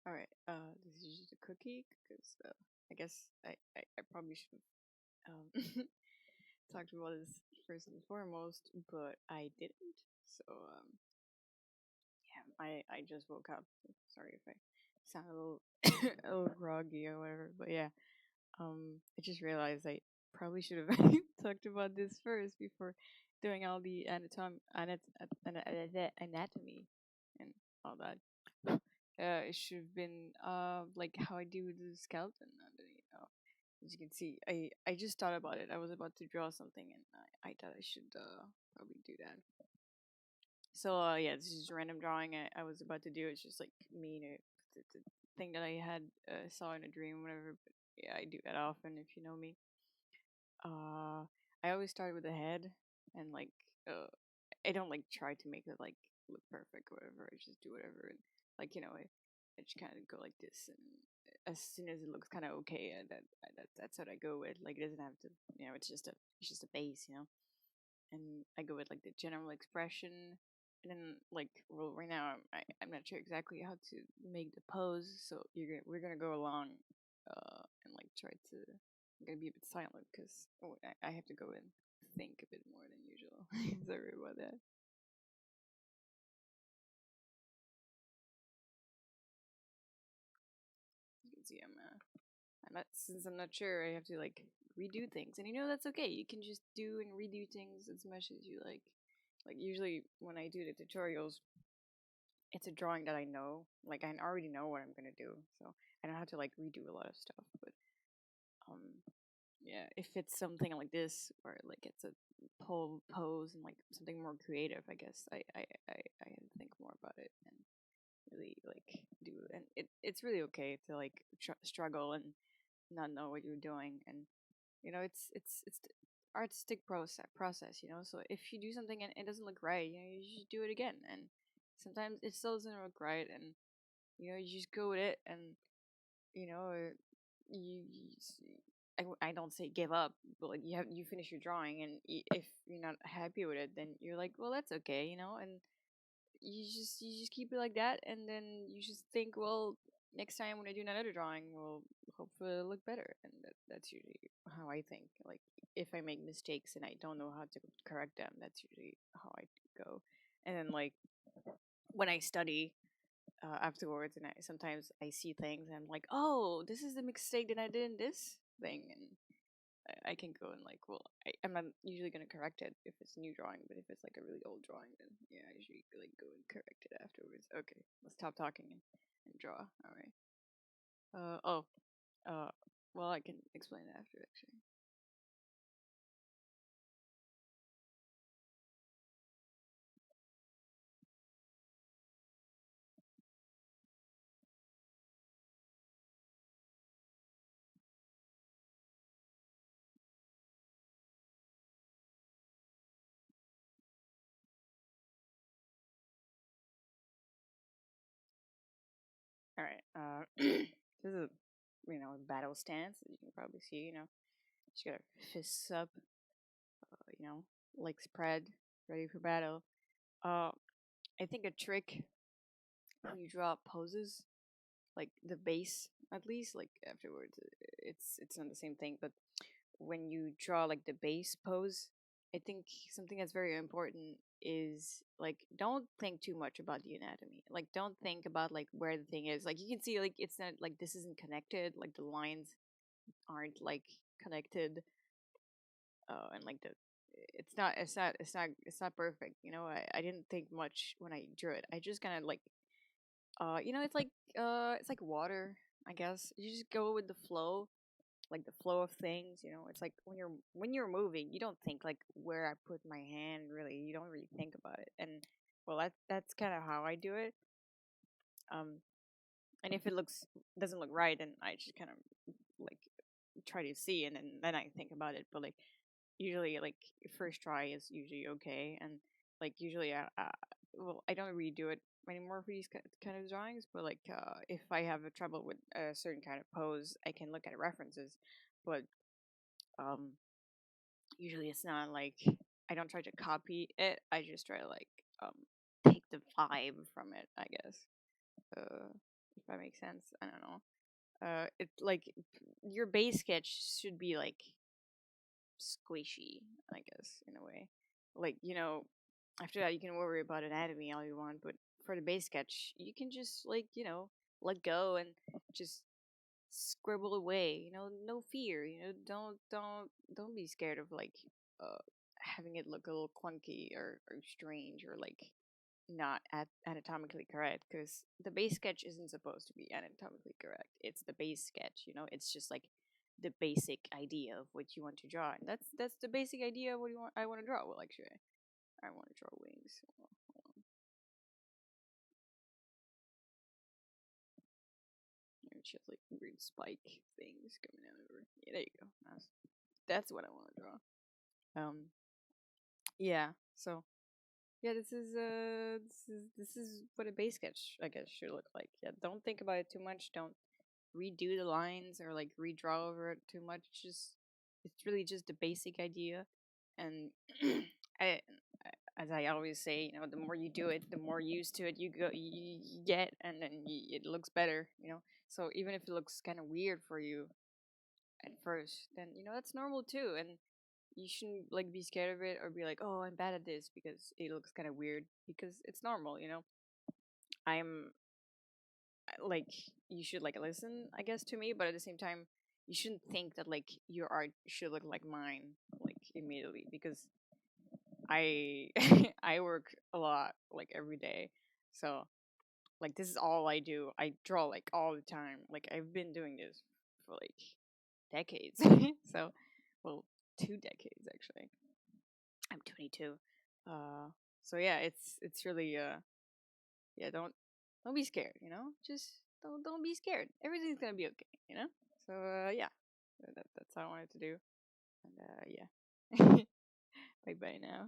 All right. This is just a cookie because I guess I probably should have talked about this first and foremost, but I didn't. So yeah, I just woke up. Sorry if I sound a little a little groggy or whatever, but yeah. I just realized I probably should have talked about this first before doing all the anatomy and all that. It should have been like how I do with the skeleton underneath. As you can see, I just thought about it. I was about to draw something, and I thought I should probably do that. So yeah, this is a random drawing I was about to do. It's just like me, the thing that I had saw in a dream, whatever. But yeah, I do that often if you know me. Uh, I always start with the head, and like I don't like try to make it like look perfect or whatever. I just do whatever, and like I just kind of go like this, and as soon as it looks kind of okay, that's what I go with. Like it doesn't have to, it's just a base, and I go with like the general expression. And then like well right now I'm not sure exactly how to make the pose, so we're gonna go along and like try to I'm gonna be a bit silent because I have to go and think a bit more than usual. Sorry about that. You can see I'm not since I'm not sure I have to like redo things, and that's okay. You can just do and redo things as much as you like. Like usually when I do the tutorials, it's a drawing that I know. Like I already know what I'm gonna do, so I don't have to like redo a lot of stuff. But um, yeah, if it's something like this, or like it's a pose and like something more creative, I guess I have to think more about it and really like do. And it's really okay to like struggle and not know what you're doing, and it's the artistic process. So if you do something and it doesn't look right, you just do it again, and sometimes it still doesn't look right, and you just go with it, and you know I don't say give up, but like you finish your drawing, and if you're not happy with it, then you're like, well, that's okay, and you just keep it like that, and then you just think, well, next time when I do another drawing, well, hopefully it'll look better, and that's usually how I think. Like if I make mistakes and I don't know how to correct them, that's usually how I go. And then like when I study afterwards, and sometimes I see things, and I'm like, oh, this is the mistake that I did in this thing, and I can go and like, well, I'm not usually gonna correct it if it's a new drawing, but if it's like a really old drawing, then yeah, I usually like go and correct it afterwards. Okay, let's stop talking and draw. All right. Oh. Uh. Well, I can explain it after actually. All right. This is a battle stance. As you can probably see. Just got our fists up. Legs spread, ready for battle. Uh, I think a trick when you draw poses, like the base, at least, like afterwards, it's not the same thing. But when you draw like the base pose, I think something that's very important is like don't think too much about the anatomy. Like don't think about like where the thing is. Like you can see like it's not like this isn't connected. Like the lines aren't like connected. And like it's not perfect. I didn't think much when I drew it. I just kind of like it's like water, I guess. You just go with the flow, like the flow of things. It's like when you're moving, you don't think like where I put my hand. Really, you don't really think about it. And well, that's kind of how I do it. Um, and if it doesn't look right, then I just kind of like try to see, and then I think about it. But like usually, like first try is usually okay, and like usually, well, I don't really do it anymore for these kind of drawings. But like, if I have a trouble with a certain kind of pose, I can look at references. But um, usually it's not like I don't try to copy it. I just try to like take the vibe from it, I guess. If that makes sense. I don't know. It like your base sketch should be like squishy, I guess, in a way. Like, after that you can worry about anatomy all you want, but for the base sketch, you can just like, let go and just scribble away, no fear, don't be scared of like uh having it look a little clunky or strange or like not anatomically correct, because the base sketch isn't supposed to be anatomically correct. It's the base sketch, it's just like the basic idea of what you want to draw, and that's the basic idea of what you want. I want to draw. Well, actually, I want to draw wings. Well, hold on. It's just like weird spike things coming out over. Yeah, there you go. That's what I want to draw. Yeah. So yeah, this is what a base sketch, I guess, should look like. Yeah, don't think about it too much. Don't redo the lines or like redraw over it too much. It's really just the basic idea, and I, as I always say, the more you do it, the more used to it you get, and then it looks better. So even if it looks kind of weird for you at first, then that's normal too, and you shouldn't like be scared of it or be like, oh, I'm bad at this because it looks kind of weird, because it's normal. I'm like, you should like listen, I guess, to me, but at the same time, you shouldn't think that like your art should look like mine like immediately, because I I work a lot like every day. So like this is all I do. I draw like all the time. Like I've been doing this for like decades. So, well, 2 decades actually. I'm 22. Uh, so yeah, it's really yeah, don't be scared. Just don't be scared. Everything's gonna be okay. So yeah, that's how I wanted to do. And yeah, bye bye now.